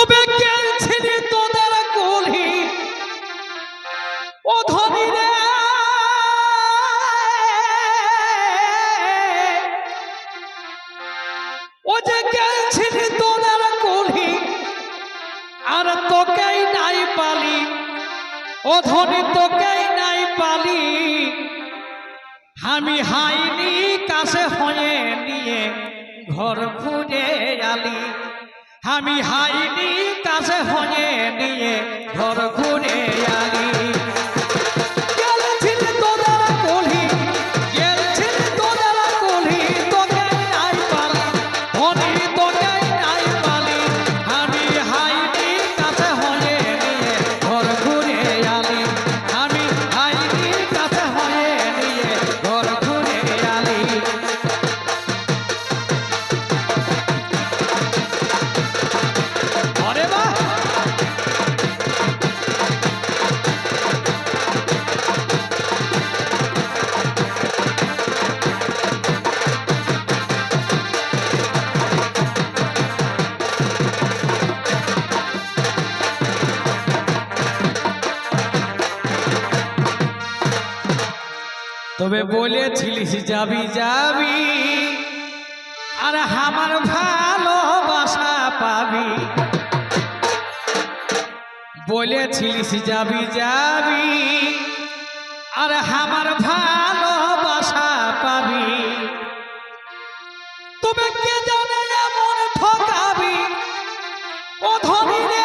তবে গেলছিলি তোদের কলি ও ধনী রে ও যে গেলছিলি তোদের কলি আর তোকেই নাই পালি ও ধনী তোকেই নাই পালি আমি হাইনি কাছে হয়ে নিয়ে ঘর খুঁজে আলি আমি হাইনি কাছে হয়ে নিয়ে ঘর ঘুরে আলি গেলছিলি তোদের কলি গেলছিলি তোদের কলি তোকে নাই পালি ধনী তোকে নাই পালি আমি হাইনি কাছে হয়ে নিয়ে ঘর ঘুরে আলি আমি হাইনি কাছে হয়ে নিয়ে ঘর ঘুরে আলি আরে বাহ তবে বলেছিলিস যাবি যাবি আর আমার ভালোবাসা পাবি বলেছিলিস যাবি যাবি আর আমার ভালোবাসা পাবি তবে কে জানে এমন ঠকাবি ও ধনী রে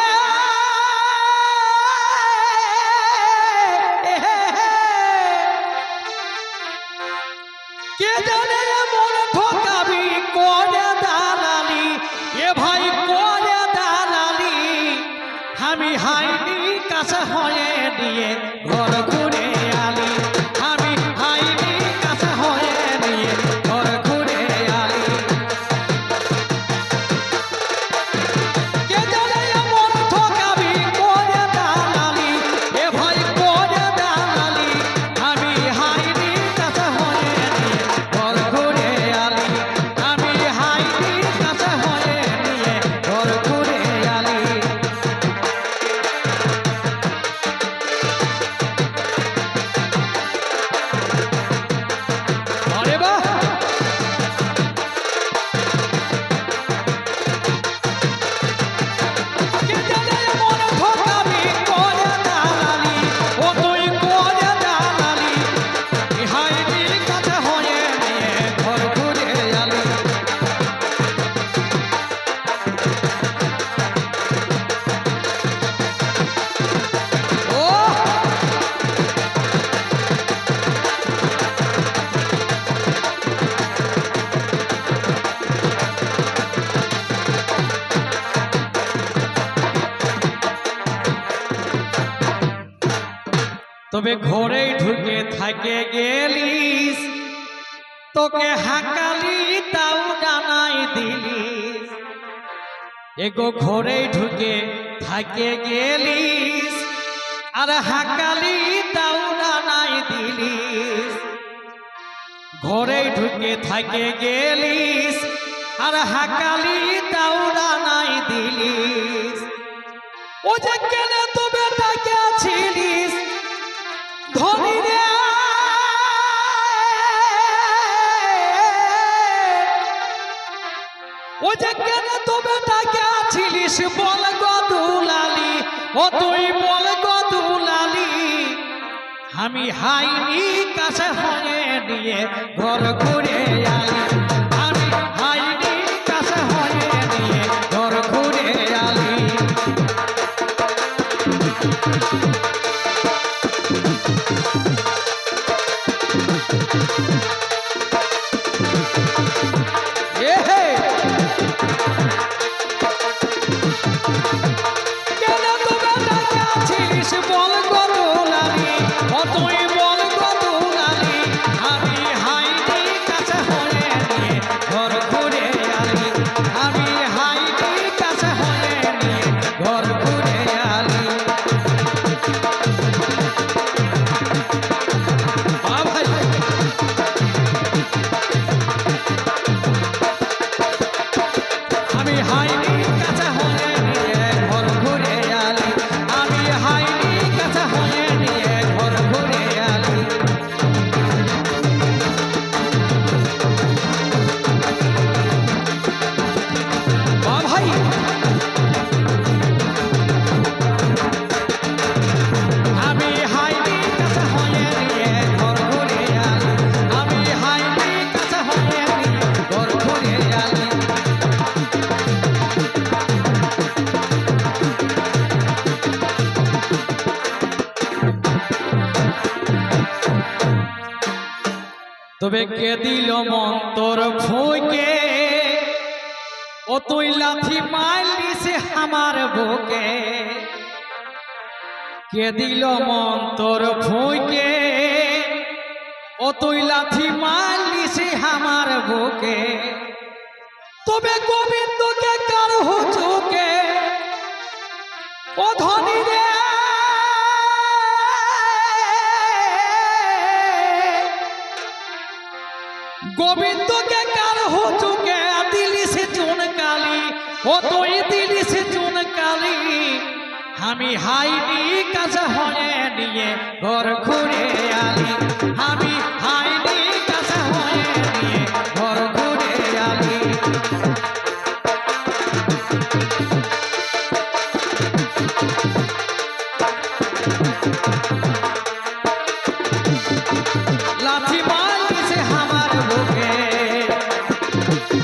কে জানে এমন ঠকাবি করে দালালি এ ভাই করে দালালি আমি হাইনি কাছে হয়ে নিয়ে ঘর ঘুরে আলি আমি হাইনি কাছে হয়ে নিয়ে ঘর ঘুরে আলি কে জানে এমন ঠকাবি করে দালালি এ ভাই করে দালালি আমি হাইনি কাছে হয়ে নিয়ে ঘর ঘুরে আলি আমি হাইনি কাছে হয়ে নিয়ে ঘর ঘুরে আলি আরে বাহ কে জানে এমন ঠকাবি করে দালালি ও তুই করে দালালি হাইনি কাছে হয়ে নিয়ে ঘর ঘুরে আলি ও তবে ঘরে ঢুকে থাকে গেলিস তোকে হাকালি তাও জানাই দিলিস এগো ঘরে ঢুকে থাকে গেলিস আর হাকালি তাও জানাই দিলিস ঘরে ঢুকে থাকে গেলিস আর হাকালি তাও জানাই দিলিস ও যে কেন তবে তাকে ছিলিস ধনী রে ও যে কেন তবে তাকে ছিলিস বল গো দুলালি ও তুই বল গো দুলালি আমি হাইনি কাছে হয়ে নিয়ে ঘর ঘুরে আলি আমি হাইনি কাছে হয়ে নিয়ে ঘর ঘুরে আলি কেন তোমরা তাকে ছিলিস বল গো দুলালি ও তুই বল গো দুলালি আমি হাইনি কাছে হয়ে তবে কে দিল মন্তর ফুঁকে ও তুই লাথি মারলিস আমার বুকে কে দিল মন্তর ফুঁকে ও তুই লাথি মারলিস আমার বুকে তবে গোবিন্দকে কার হুচুকে ও ধনী রে গোবিন্দকে কার হুচুকে দিলি সে চুন কালি ও তুই দিলি সে চুন কালি আমি হাইনি কাছে হয়ে নিয়ে ঘর ঘুরে আলি আমি হাইনি কাছে হয়ে নিয়ে ঘর ঘুরে আলি লাথি মারলিছে আমার বুকে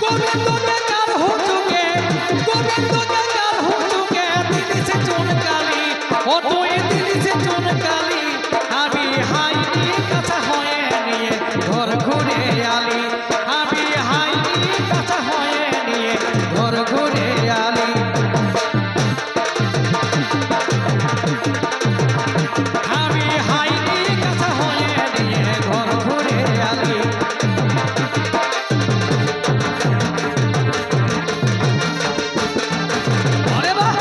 গোবিন্দকে কার হুচুকে গোবিন্দকে কার হুচুকে দিলিছে চুন কালি ও তুই দিলিছে চুন কালি আমি হাইনি কাছে হয়ে নিয়ে ঘর ঘুরে আলি আমি হাইনি কাছে হয়ে নিয়ে ঘর ঘুরে আলি আমি হাইনি কাছে হয়ে নিয়ে ঘর ঘুরে আলি আরে বাহ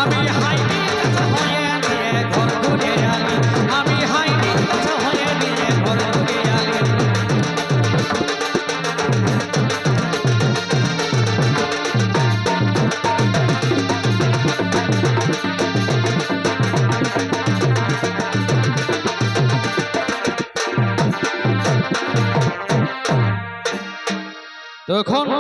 আমি হাইনি কাছে হয়ে নিয়ে ঘর ঘুরে আলি আমি হাইনি কাছে হয়ে নিয়ে ঘর ঘুরে আলি তখন